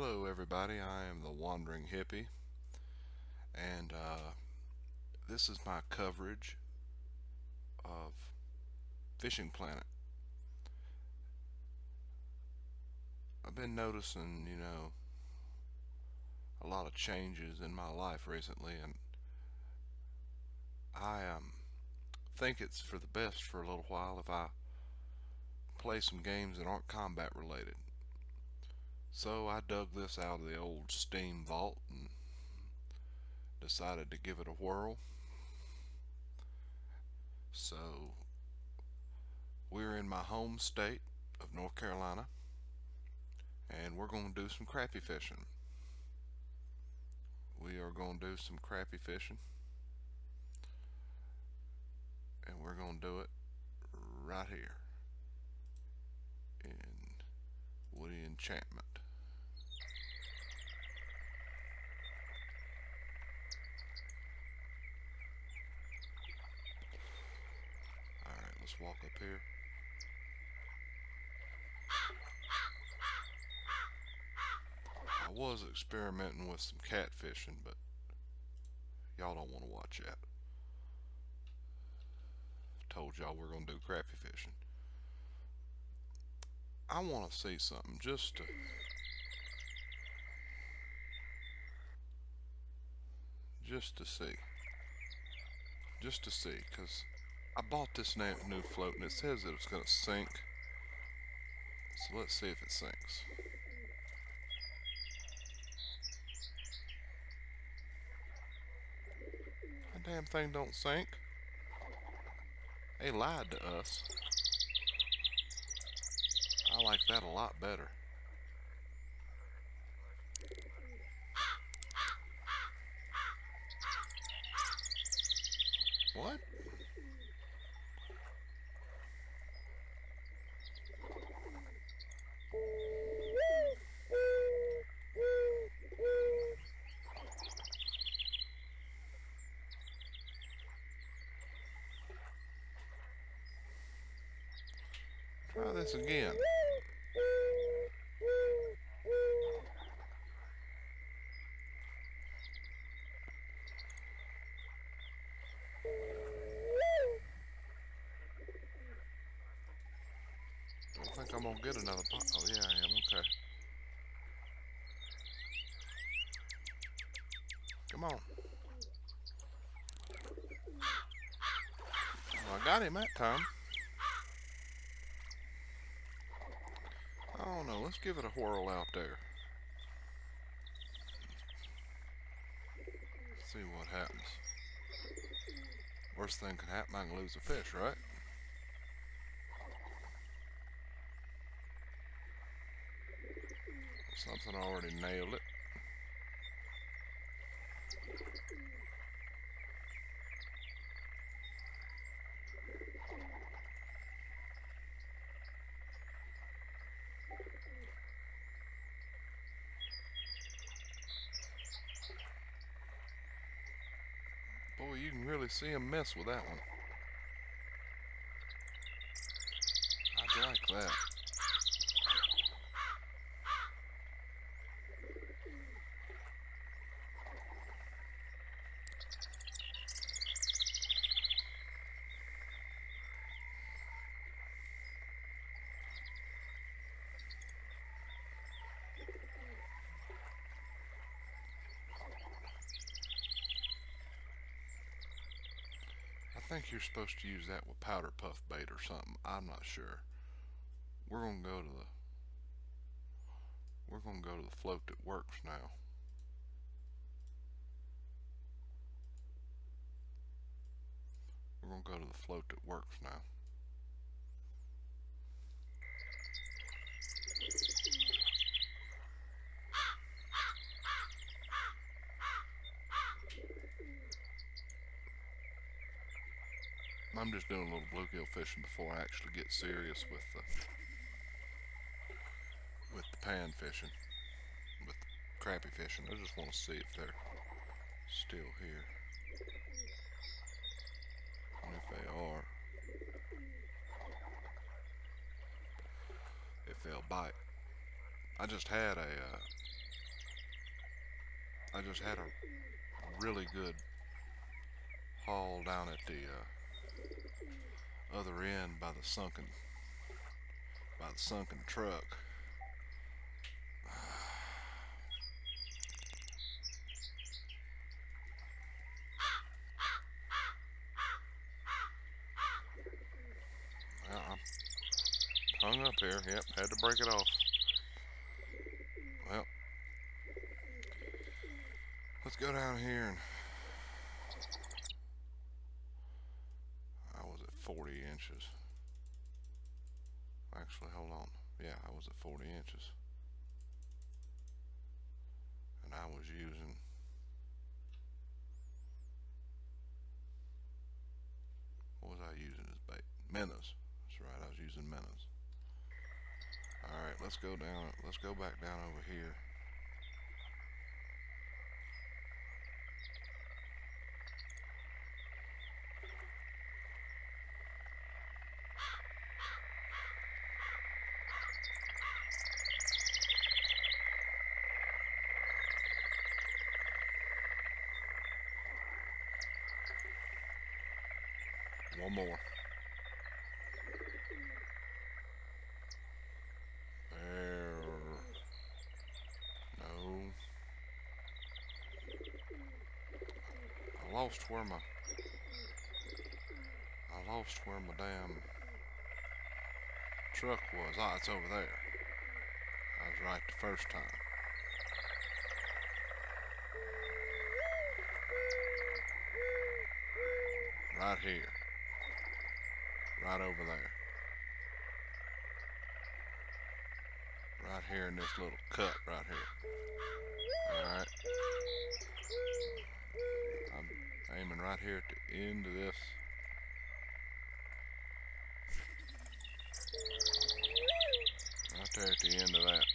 Hello, everybody. I am the Wandering Hippie, and this is my coverage of Fishing Planet. I've been noticing, a lot of changes in my life recently, and I think it's for the best for a little while if I play some games that aren't combat related. So I dug this out of the old Steam vault and decided to give it a whirl. So we're in my home state of North Carolina, and we're going to do some crappie fishing. We are going to do some crappie fishing, and we're going to do it right here in Woody Enchantment. Alright, let's walk up here. I was experimenting with some catfishing, but y'all don't want to watch that. Told y'all we're going to do crappie fishing. I want to see something just to see. Just to see, because I bought this new float and it says that it's going to sink. So let's see if it sinks. That damn thing don't sink. They lied to us. I like that a lot better. What? Try this again. Don't think I'm gonna get another pot. Oh yeah, I am. Okay. Come on. Well, I got him that time. I don't know. Let's give it a whirl out there. See what happens. Worst thing could happen, I can lose a fish, right? Something already nailed it. Boy, you can really see him mess with that one. I'd like that. I think you're supposed to use that with powder puff bait or something. I'm not sure. We're gonna go to the we're gonna go to the float that works now. We're gonna go to the float that works now. I'm just doing a little bluegill fishing before I actually get serious with the pan fishing, with the crappie fishing. I just want to see if they're still here, and if they are, if they'll bite. I just had a I just had a really good haul down at the other end by the sunken truck. Well, I hung up here. Yep, had to break it off. Well, let's go down here and I was at 40 inches. Actually, hold on. Yeah, I was at 40 inches. And I was using, what was I using as bait? Minnows. That's right, I was using minnows. Alright, let's go down, let's go back down over here. One more. There. No. I lost where my damn truck was. Ah, it's over there. I was right the first time. Right here. Right over there. Right here in this little cut right here. Alright. I'm aiming right here at the end of this. Right there at the end of that.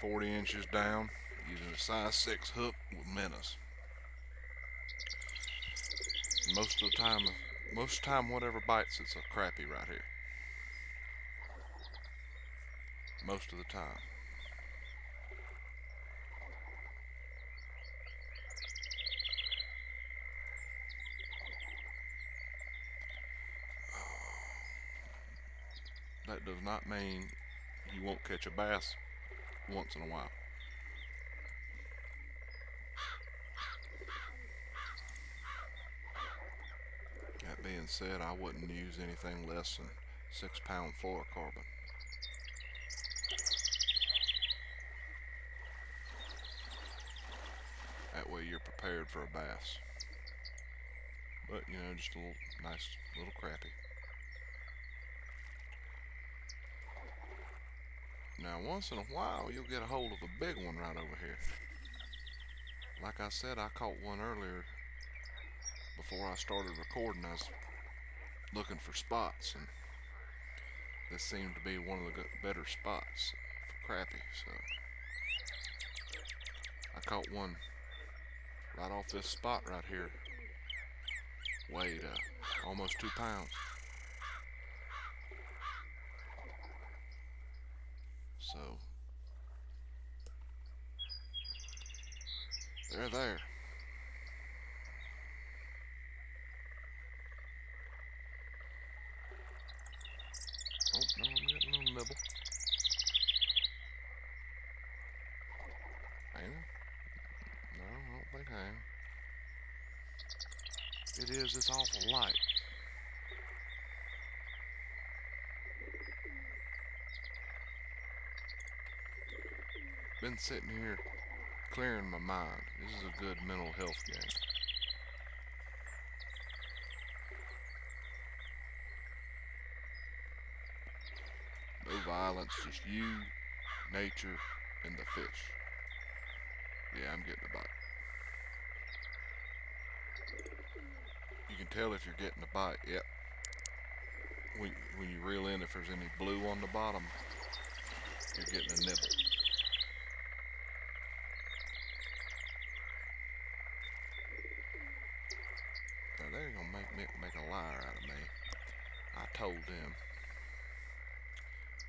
40 inches down, using a size 6 hook with minnows. Most of the time whatever bites it's a crappie right here. Most of the time. That does not mean you won't catch a bass once in a while. That being said, I wouldn't use anything less than 6-pound fluorocarbon. That way you're prepared for a bass. But, you know, just a little nice little crappie. Now, once in a while, you'll get a hold of a big one right over here. Like I said, I caught one earlier before I started recording. I was looking for spots, and this seemed to be one of the better spots for crappie. So I caught one right off this spot right here. Weighed almost 2 pounds. So they're there. Oh, no, I'm getting a little nibble. Ain't it? No, I don't think I am. It is, it's awful light. Been sitting here clearing my mind. This is a good mental health game. No violence, just you, nature, and the fish. Yeah, I'm getting a bite. You can tell if you're getting a bite. Yep. When you reel in, if there's any blue on the bottom, you're getting a nibble. Now they're gonna make a liar out of me. I told them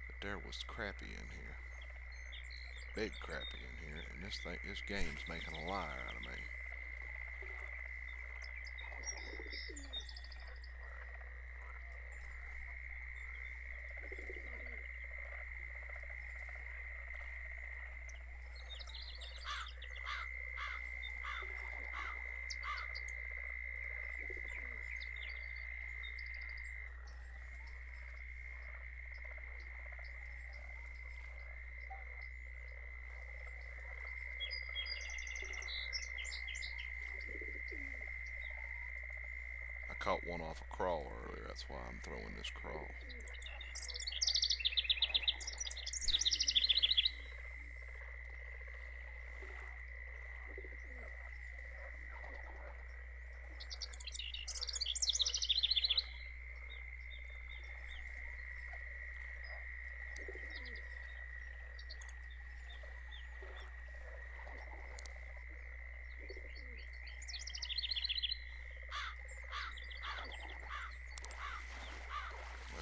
that there was crappie in here, big crappie in here, and This game's making a liar out of me. I caught one off a crawl earlier. That's why I'm throwing this crawl.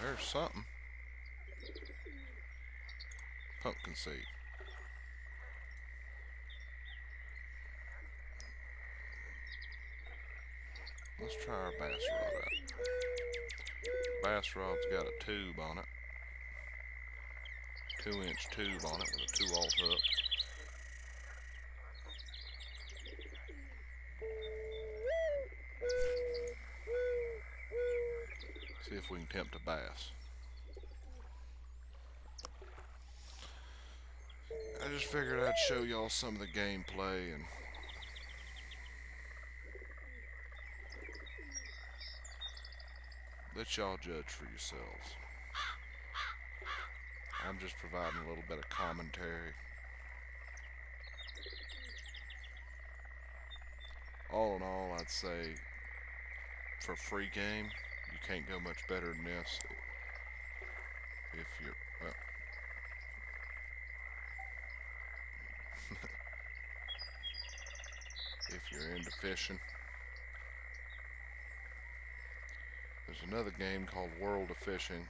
There's something. Pumpkin seed. Let's try our bass rod out. Bass rod's got a tube on it. 2-inch tube on it with a 2-aught hook. See if we can tempt a bass. I just figured I'd show y'all some of the gameplay and let y'all judge for yourselves. I'm just providing a little bit of commentary. All in all, I'd say for a free game, you can't go much better than this if you're, well, if you're into fishing. There's another game called World of Fishing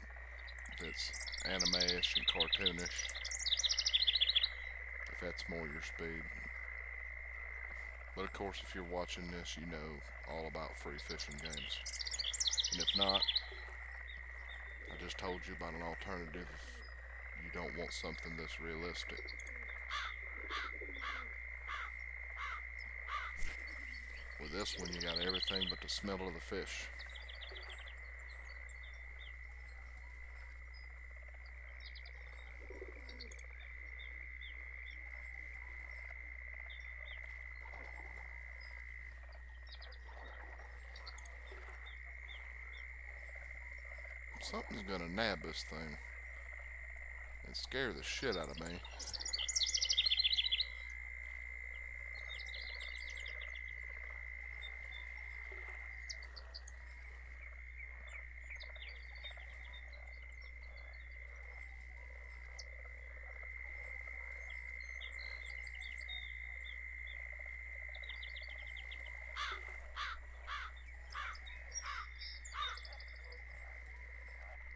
that's anime-ish and cartoonish, if that's more your speed. But of course, if you're watching this, you know all about free fishing games. And if not, I just told you about an alternative if you don't want something that's realistic. With this one, you got everything but the smell of the fish. Something's gonna nab this thing and scare the shit out of me.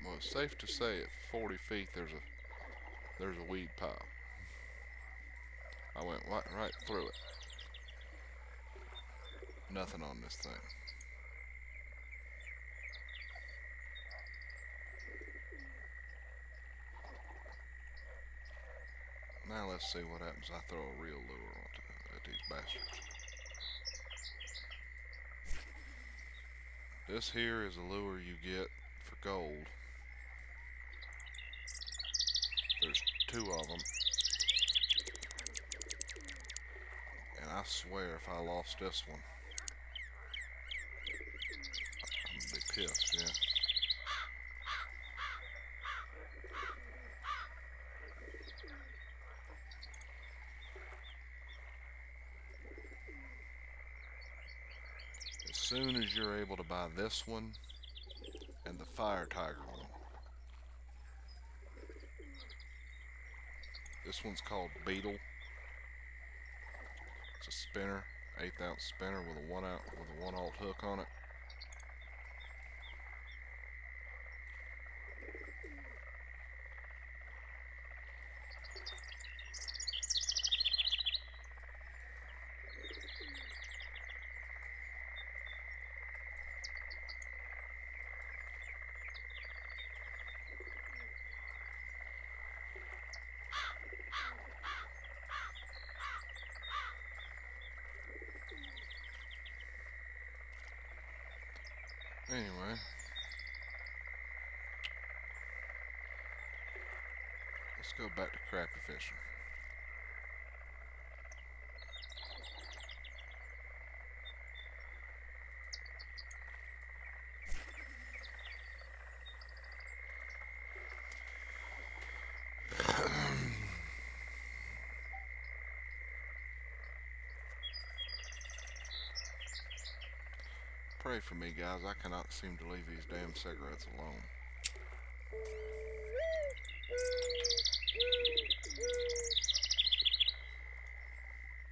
Well, it's safe to say at 40 feet there's a weed pile. I went right through it. Nothing on this thing. Now let's see what happens. I throw a real lure at these bastards. This here is a lure you get for gold. There's 2 of them. And I swear if I lost this one, I'm gonna be pissed, yeah. As soon as you're able to buy this one and the Fire Tiger one. This one's called Beetle. It's a spinner, 1/8 ounce spinner with a 1-aught hook on it. Anyway, let's go back to crappie fishing. Pray for me, guys. I cannot seem to leave these damn cigarettes alone.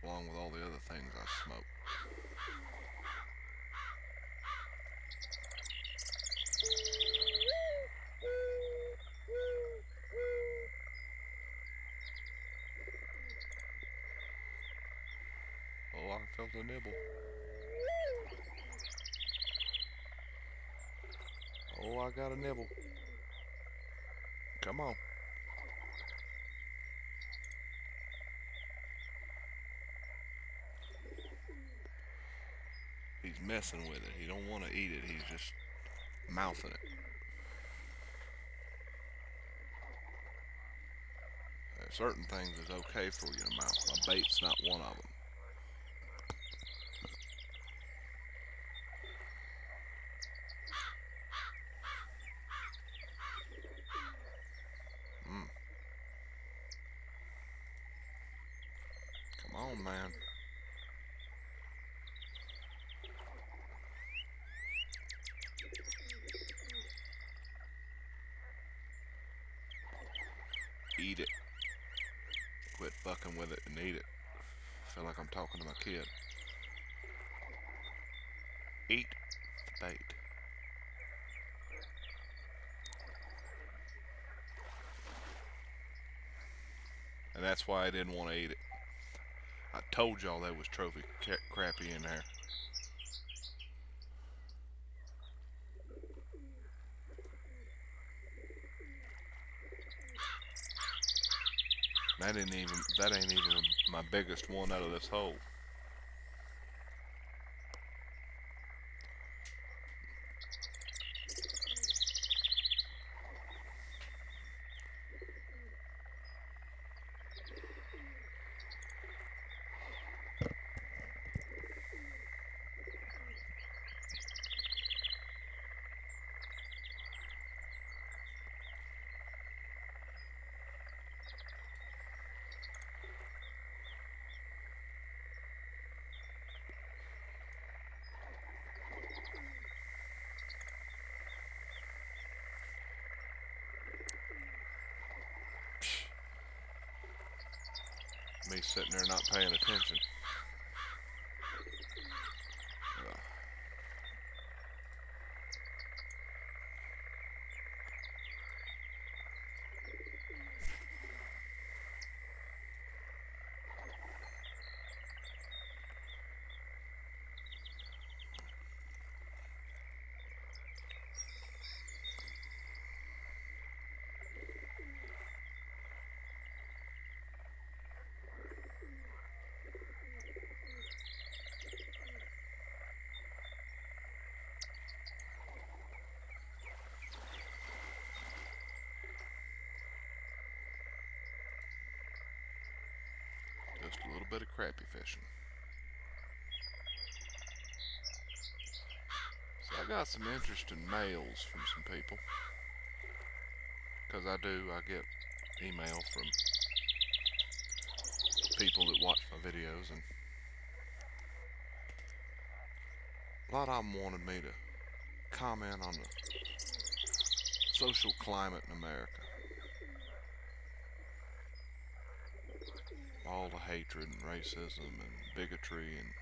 Along with all the other things I smoke. Oh, I felt a nibble. Oh, I got a nibble. Come on. He's messing with it. He don't want to eat it. He's just mouthing it. Certain things is okay for you to mouth. My bait's not one of them. Mm. Come on, man. Eat it. Quit fucking with it and eat it. I feel like I'm talking to my kid. Eat the bait. And that's why I didn't want to eat it. I told y'all there was trophy crappie in there. That ain't even my biggest one out of this hole. Me sitting there not paying attention. Just a little bit of crappie fishing. So I got some interesting mails from some people. Because I get email from people that watch my videos, and a lot of them wanted me to comment on the social climate in America. All the hatred and racism and bigotry, and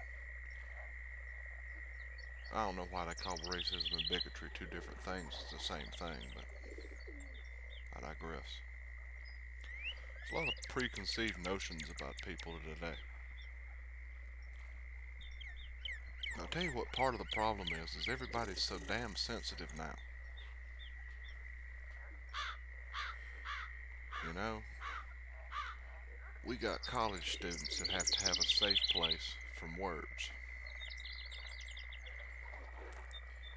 I don't know why they call racism and bigotry two different things. It's the same thing, but I digress. There's a lot of preconceived notions about people today. I'll tell you what part of the problem is everybody's so damn sensitive now. You know, we got college students that have to have a safe place from words.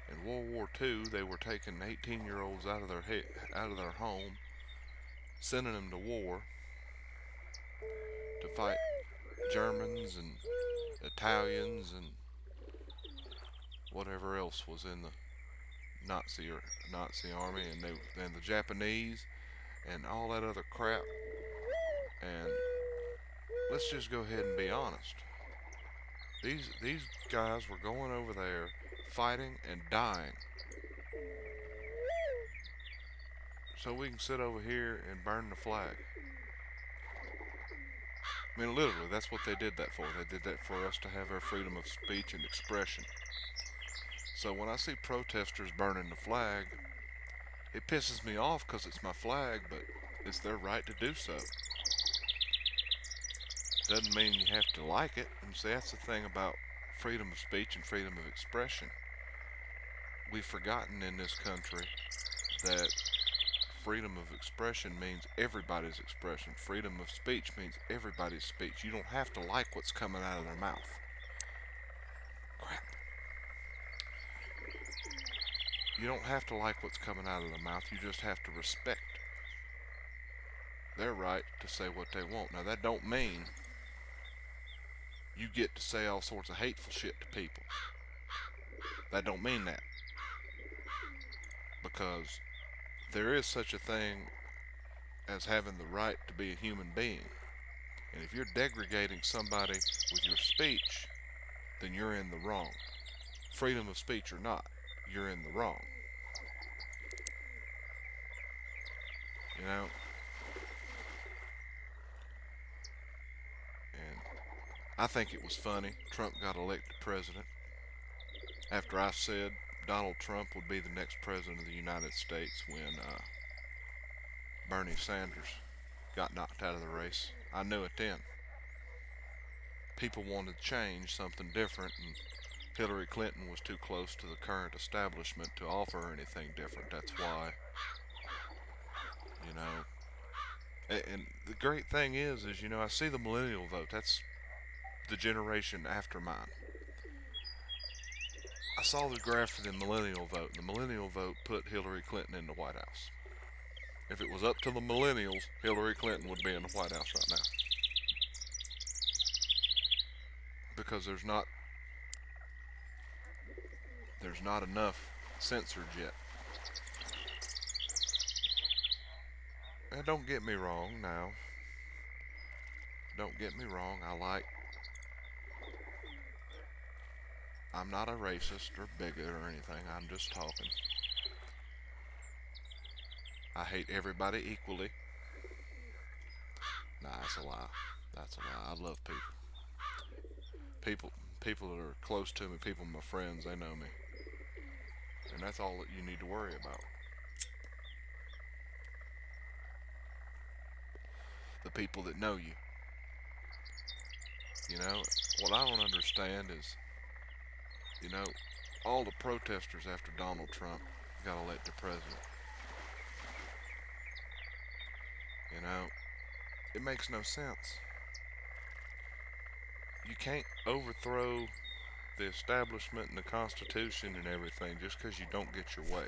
And World War II, they were taking 18-year-olds out of their home, sending them to war to fight Germans and Italians and whatever else was in the Nazi army, and the Japanese and all that other crap. And let's just go ahead and be honest. These guys were going over there fighting and dying so we can sit over here and burn the flag. I mean, literally, that's what they did that for. They did that for us to have our freedom of speech and expression. So when I see protesters burning the flag, it pisses me off because it's my flag, but it's their right to do so. Doesn't mean you have to like it. And see, that's the thing about freedom of speech and freedom of expression. We've forgotten in this country that freedom of expression means everybody's expression. Freedom of speech means everybody's speech. You don't have to like what's coming out of their mouth. Crap. You don't have to like what's coming out of their mouth. You just have to respect their right to say what they want. Now, that don't mean you get to say all sorts of hateful shit to people. That don't mean that. Because there is such a thing as having the right to be a human being. And if you're degrading somebody with your speech, then you're in the wrong. Freedom of speech or not, you're in the wrong. You know? And I think it was funny. Trump got elected president after I said Donald Trump would be the next president of the United States when Bernie Sanders got knocked out of the race. I knew it then. People wanted change, something different, and Hillary Clinton was too close to the current establishment to offer anything different. That's why, you know. And the great thing is, I see the millennial vote. That's the generation after mine. I saw the graph for the millennial vote. The millennial vote put Hillary Clinton in the White House. If it was up to the millennials, Hillary Clinton would be in the White House right now. Because there's not enough censored yet. And don't get me wrong now. Don't get me wrong. I'm not a racist or bigot or anything. I'm just talking. I hate everybody equally. Nah, that's a lie. That's a lie. I love people. People that are close to me, people my friends, they know me. And that's all that you need to worry about. The people that know you. What I don't understand is, all the protesters after Donald Trump got elected president. It makes no sense. You can't overthrow the establishment and the Constitution and everything just because you don't get your way.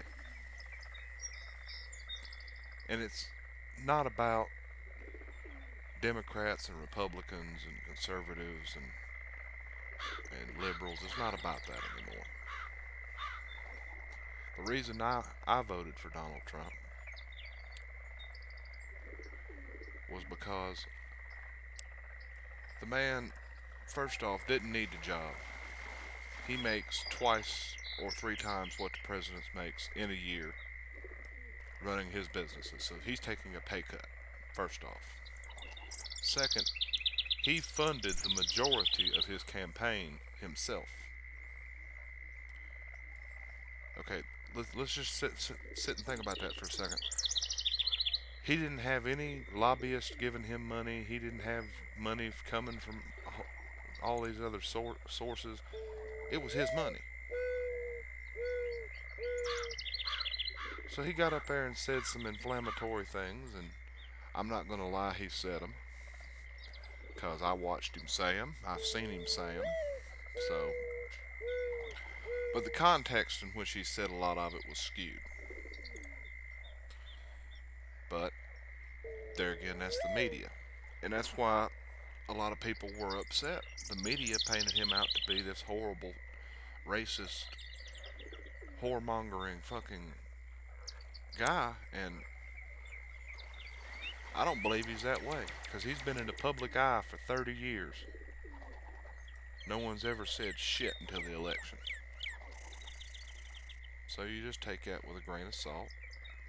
And it's not about Democrats and Republicans and conservatives and liberals. It's not about that anymore. The reason I voted for Donald Trump was because the man, first off, didn't need the job. He makes twice or three times what the president makes in a year running his businesses. So he's taking a pay cut, first off. Second, he funded the majority of his campaign himself. Okay, let's just sit and think about that for a second. He didn't have any lobbyists giving him money. He didn't have money coming from all these other sources. It was his money. So he got up there and said some inflammatory things, and I'm not going to lie, he said them. Because I watched him say them. I've seen him say them. But the context in which he said a lot of it was skewed. But there again, that's the media. And that's why a lot of people were upset. The media painted him out to be this horrible, racist, whoremongering fucking guy, and I don't believe he's that way, because he's been in the public eye for 30 years. No one's ever said shit until the election. So you just take that with a grain of salt,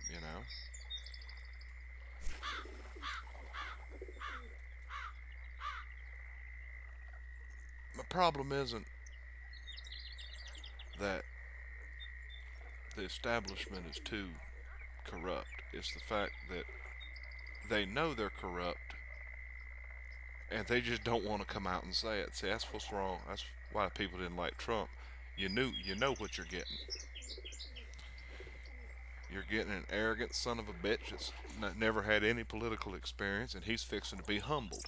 you know. My problem isn't that the establishment is too corrupt. It's the fact that they know they're corrupt and they just don't want to come out and say it. See, that's what's wrong. That's why people didn't like Trump. You know what you're getting. You're getting an arrogant son of a bitch that's never had any political experience, and he's fixing to be humbled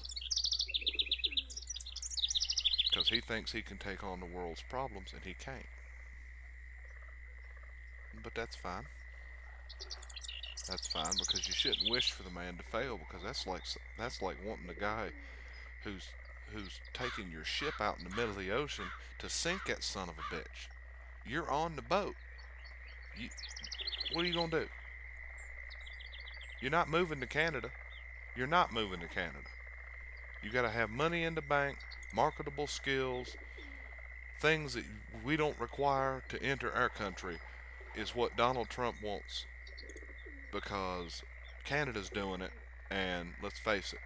because he thinks he can take on the world's problems, and he can't. But that's fine. That's fine, because you shouldn't wish for the man to fail, because that's like wanting the guy who's taking your ship out in the middle of the ocean to sink that son of a bitch. You're on the boat. You, what are you gonna do? You're not moving to Canada. You're not moving to Canada. You got to have money in the bank, marketable skills, things that we don't require to enter our country is what Donald Trump wants, because Canada's doing it, and let's face it,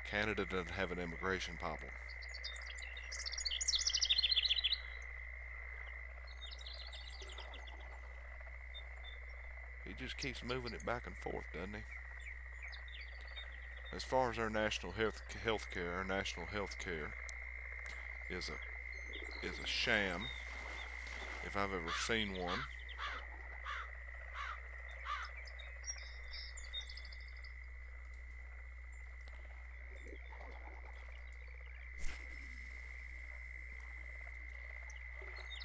Canada doesn't have an immigration problem. He just keeps moving it back and forth, doesn't he? As far as our national health care, our national health care is a sham, if I've ever seen one.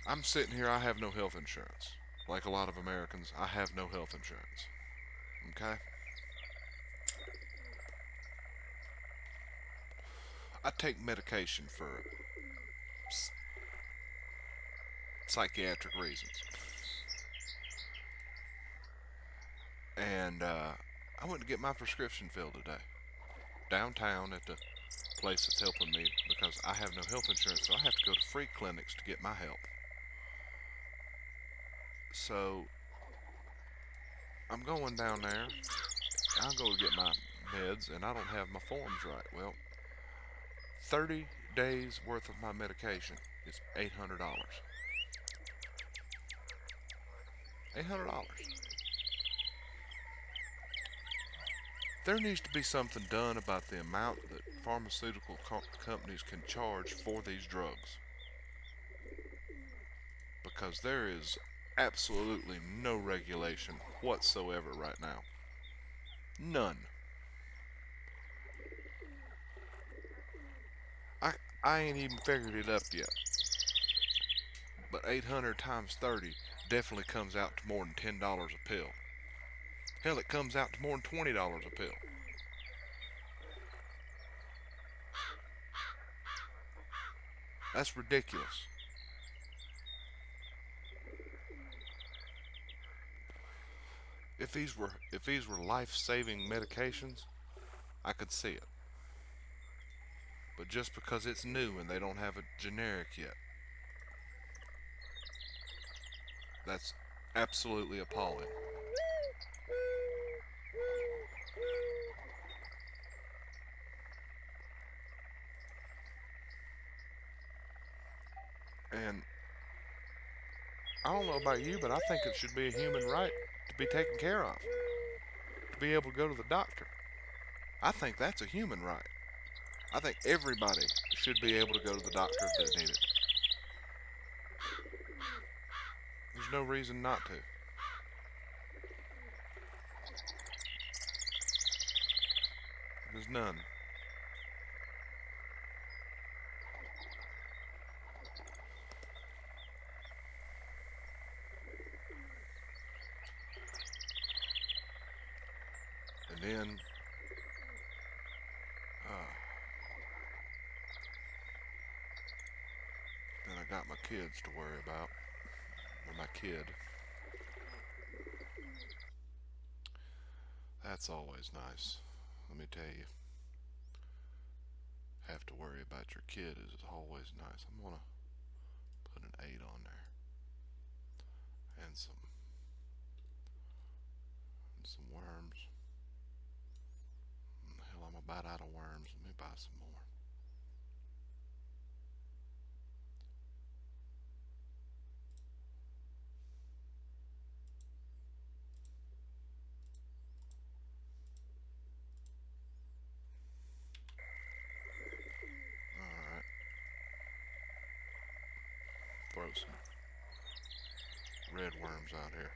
I'm sitting here, I have no health insurance. Like a lot of Americans, I have no health insurance. Okay? I take medication for psychiatric reasons. And I went to get my prescription filled today. Downtown at the place that's helping me, because I have no health insurance, so I have to go to free clinics to get my help. So I'm going down there. I'll go to get my meds, and I don't have my forms right. Well, 30 days worth of my medication is $800. $800. There needs to be something done about the amount that pharmaceutical companies can charge for these drugs, because there is absolutely no regulation whatsoever right now. None. I ain't even figured it up yet. But 800 times 30 definitely comes out to more than $10 a pill. Hell, it comes out to more than $20 a pill. That's ridiculous. If these were life-saving medications, I could see it. But just because it's new and they don't have a generic yet, that's absolutely appalling. And I don't know about you, but I think it should be a human right to be taken care of, to be able to go to the doctor. I think that's a human right. I think everybody should be able to go to the doctor if they need it. There's no reason not to. There's none. Then, uh, then I got my kids to worry about, or my kid. That's always nice. Let me tell you, have to worry about your kid is always nice. I'm gonna put an 8 on there, and some worms. Hell, I'm about out of worms. Let me buy some more. Alright, throw some red worms out here.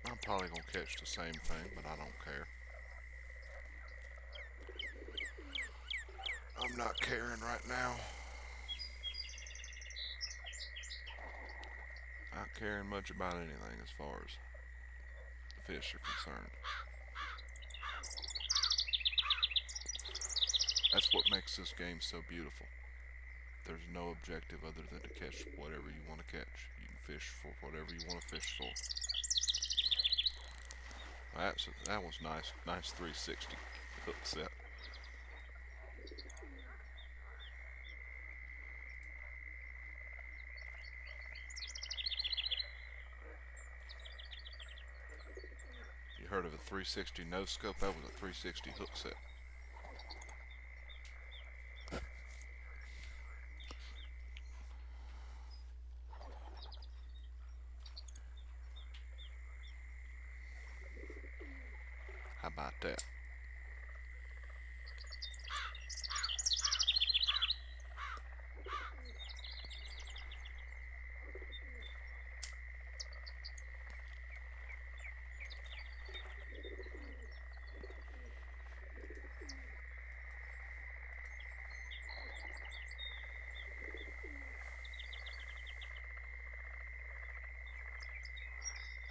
I'm probably gonna catch the same thing, but I don't care. I'm not caring right now. Not caring much about anything as far as the fish are concerned. That's what makes this game so beautiful. There's no objective other than to catch whatever you want to catch. You can fish for whatever you want to fish for. That was nice. Nice 360 hook set. You heard of a 360 no scope? That was a 360 hook set. How about that?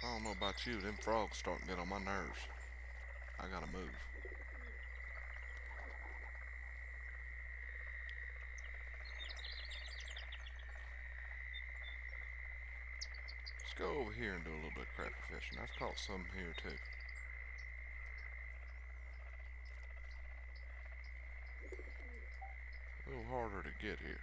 I don't know about you, them frogs starting to get on my nerves. I gotta move. Let's go over here and do a little bit of crappie fishing. I've caught some here too. A little harder to get here.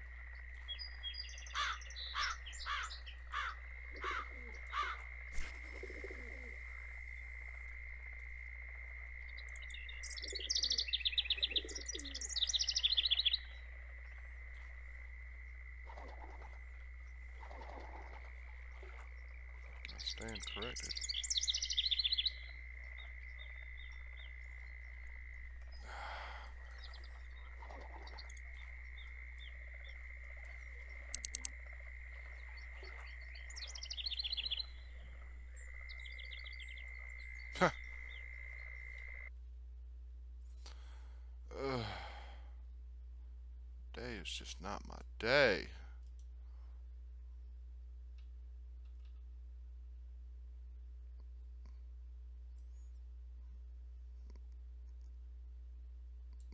I stand corrected. Ugh. Day is just not my day.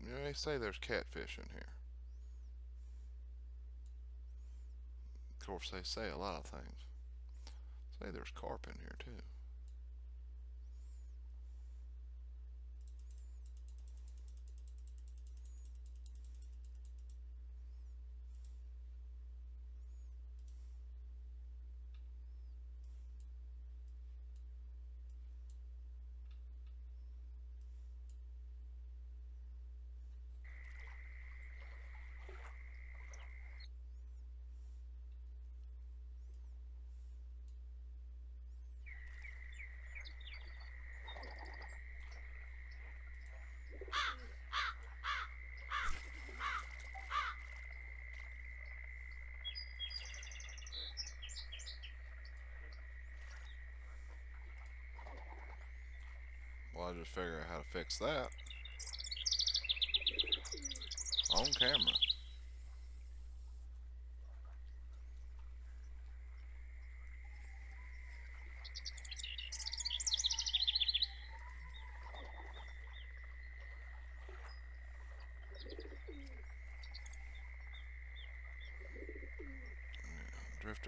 You know, they say there's catfish in here. Of course, they say a lot of things. Say there's carp in here too. Well, I just figured out how to fix that on camera.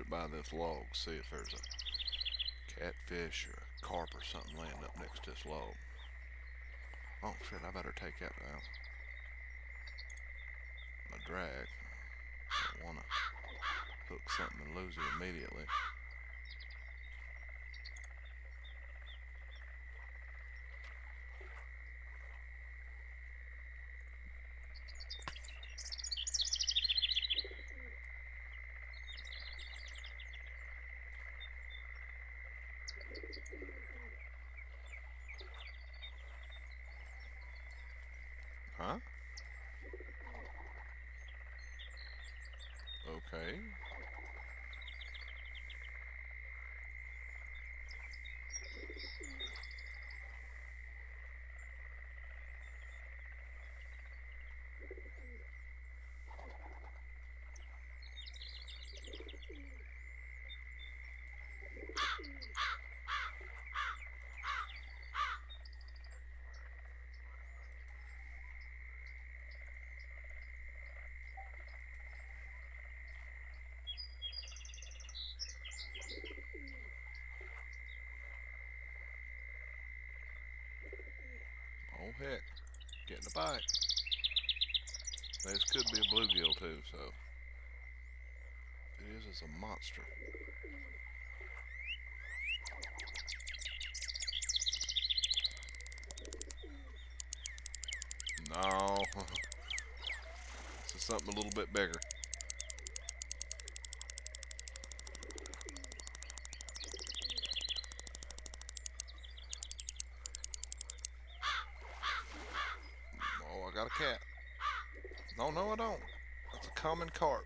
it by this log, see if there's a catfish or a carp or something laying up next to this log. Oh shit, I better take that out. My drag. I don't want to hook something and lose it immediately. Huh? Okay. Oh heck, getting a bite. This could be a bluegill too, so it is a monster. No, this is something a little bit bigger. Oh, I got a cat. No, no, I don't. That's a common carp.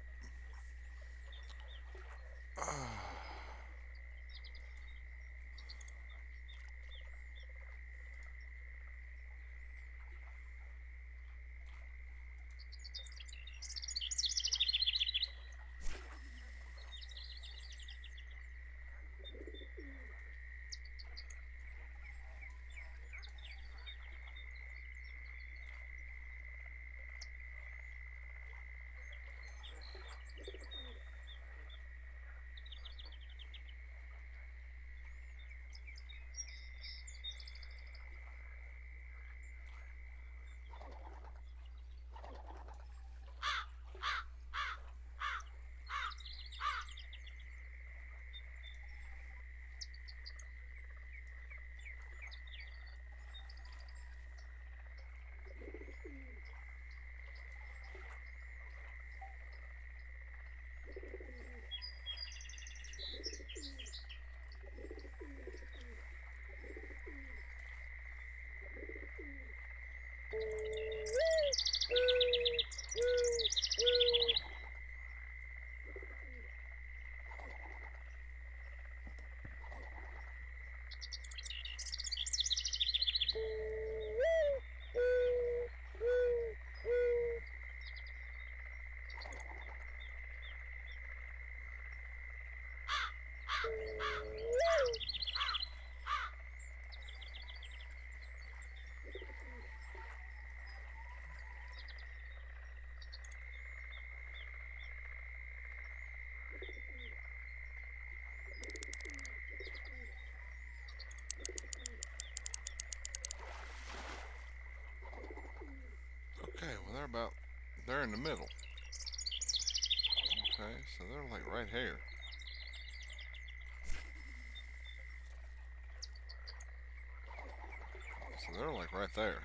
Okay, well they're in the middle. Okay, so they're like right here. So they're like right there.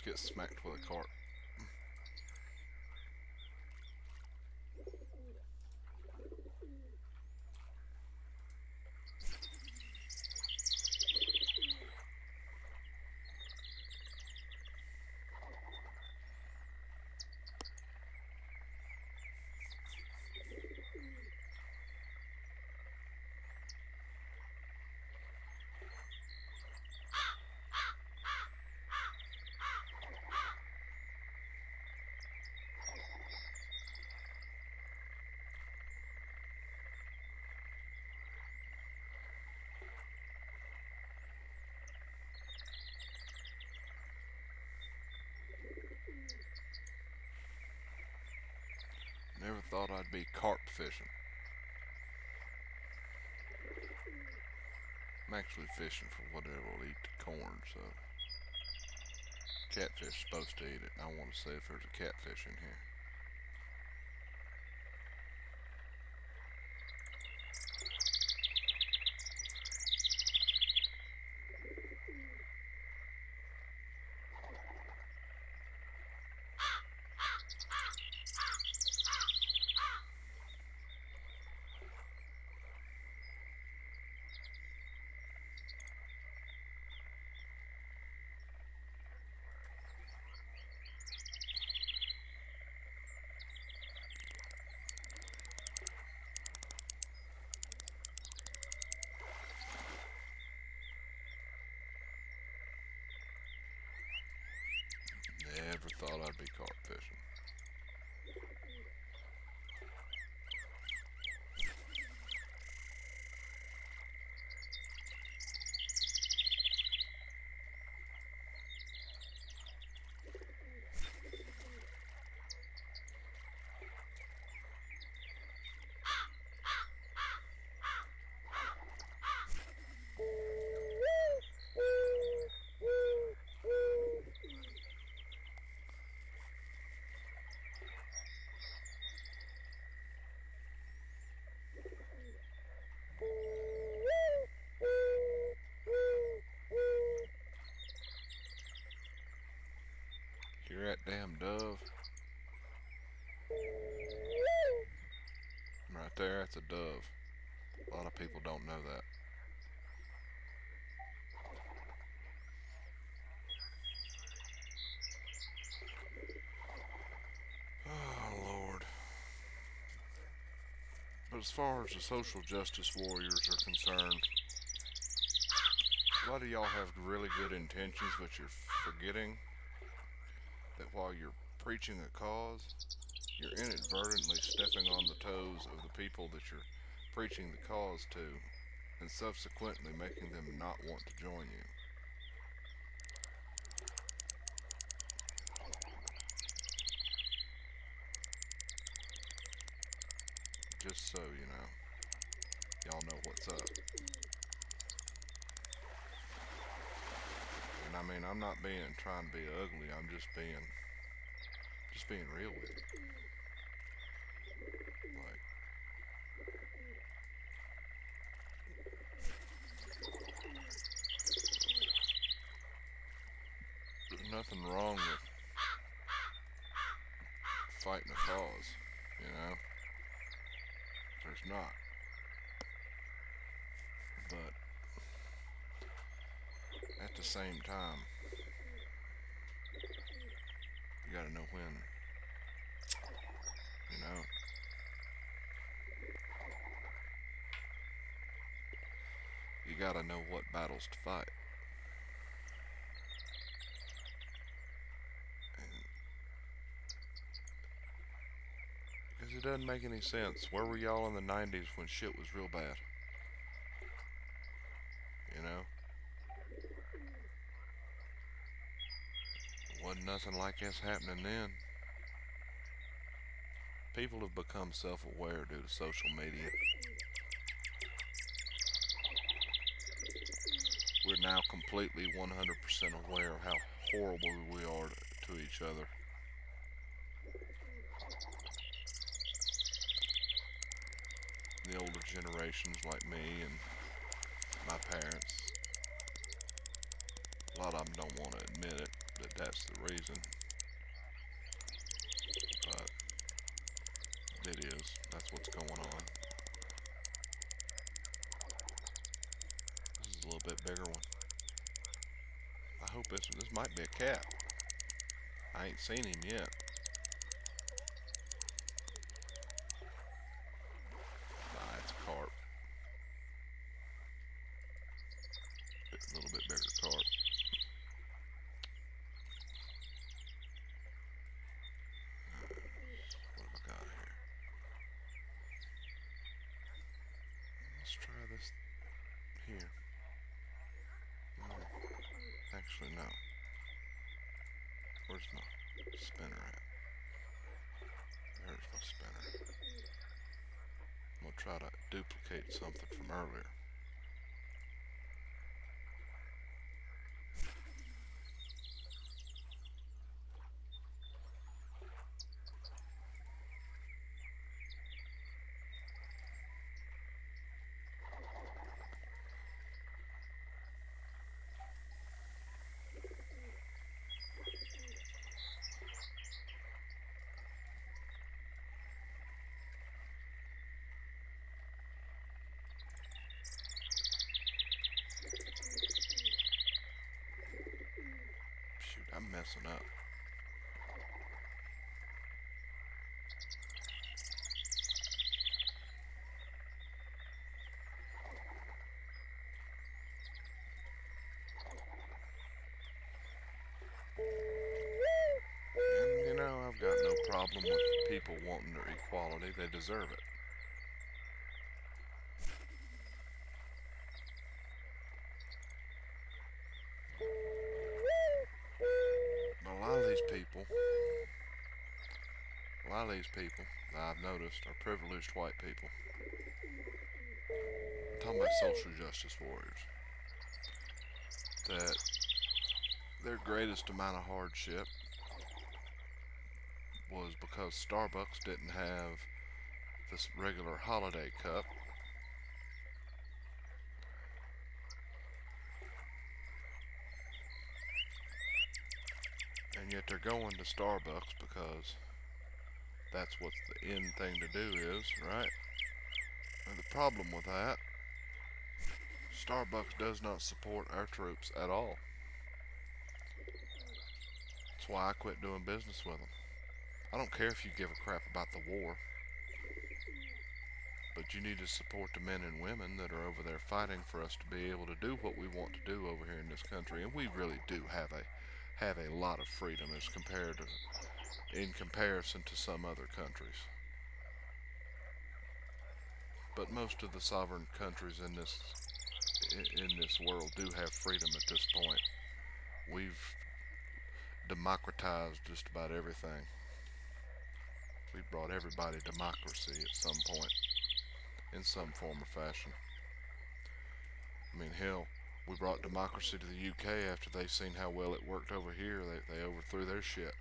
almost get smacked with a cart. Never thought I'd be carp fishing. I'm actually fishing for whatever will eat the corn, so catfish supposed to eat it. I want to see if there's a catfish in here. Never thought I'd be carp fishing. Hear that damn dove? Right there, that's a dove. A lot of people don't know that. Oh, Lord. But as far as the social justice warriors are concerned, a lot of y'all have really good intentions, but you're forgetting that while you're preaching a cause, you're inadvertently stepping on the toes of the people that you're preaching the cause to, and subsequently making them not want to join you. Just so you know, y'all know what's up. And I mean, I'm not trying to be ugly. I'm just being real with you. Like, there's nothing wrong with fighting a cause, you know? There's not. But at the same time, you gotta know when, you know? You gotta know what battles to fight. And because it doesn't make any sense. Where were y'all in the 90s when shit was real bad? You know? Wasn't nothing like this happening then. People have become self aware due to social media. We're now completely 100% aware of how horrible we are to each other. The older generations like me and my parents, a lot of them don't want to admit it, that that's the reason, but it is. That's what's going on. This is a little bit bigger one. I hope this might be a cat. I ain't seen him yet. Nah, it's a carp. A little bit bigger carp. What have I got here? Let's try this here. Actually, no. Where's my spinner at? There's my spinner. I'm gonna try to duplicate something from earlier. Shoot, I'm messing up. And you know, I've got no problem with people wanting their equality. They deserve it. But a lot of these people that I've noticed are privileged white people. I'm talking about social justice warriors. That their greatest amount of hardship was because Starbucks didn't have this regular holiday cup. And yet they're going to Starbucks because that's what the in thing to do is, right? And the problem with that, Starbucks does not support our troops at all. That's why I quit doing business with them. I don't care if you give a crap about the war, but you need to support the men and women that are over there fighting for us to be able to do what we want to do over here in this country. And we really do have a lot of freedom as compared to in comparison to some other countries. But most of the sovereign countries in this world do have freedom at this point. We've democratized just about everything. We've brought everybody democracy at some point, in some form or fashion. I mean, hell, we brought democracy to the UK after they seen how well it worked over here. They overthrew their shit.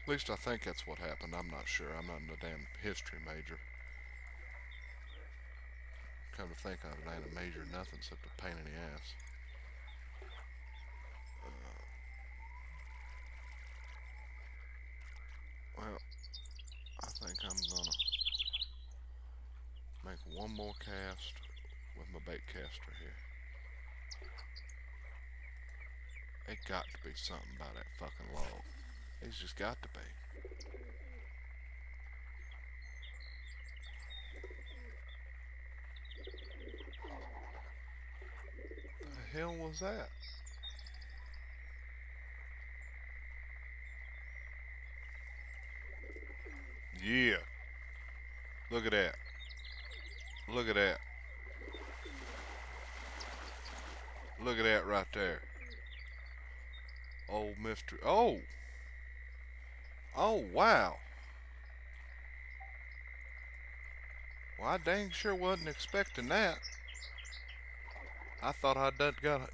At least I think that's what happened. I'm not sure. I'm not a damn history major. Come to think of it, I ain't a major nothing except a pain in the ass. Well, I think I'm gonna make one more cast with my bait caster here. It got to be something by that fucking log. It's just got to be. The hell was that? Yeah. Look at that. Look at that. Look at that right there. Old Mr. Oh! Oh, wow. Well, I dang sure wasn't expecting that. I thought I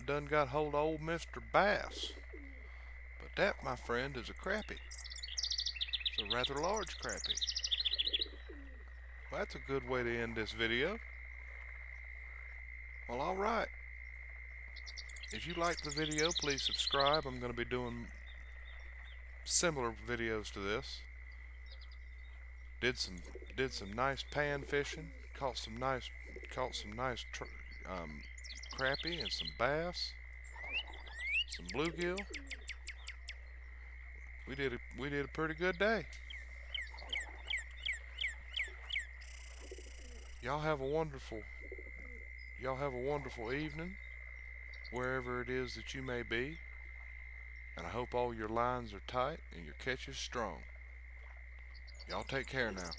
done got hold of old Mr. Bass. But that, my friend, is a crappie. It's a rather large crappie. Well, that's a good way to end this video. Well, alright. If you like the video, please subscribe. I'm going to be doing similar videos to this. Did some nice pan fishing. Caught some nice crappie and some bass, some bluegill. We did a pretty good day. Y'all have a wonderful y'all have a wonderful evening wherever it is that you may be. And I hope all your lines are tight and your catches strong. Y'all take care now.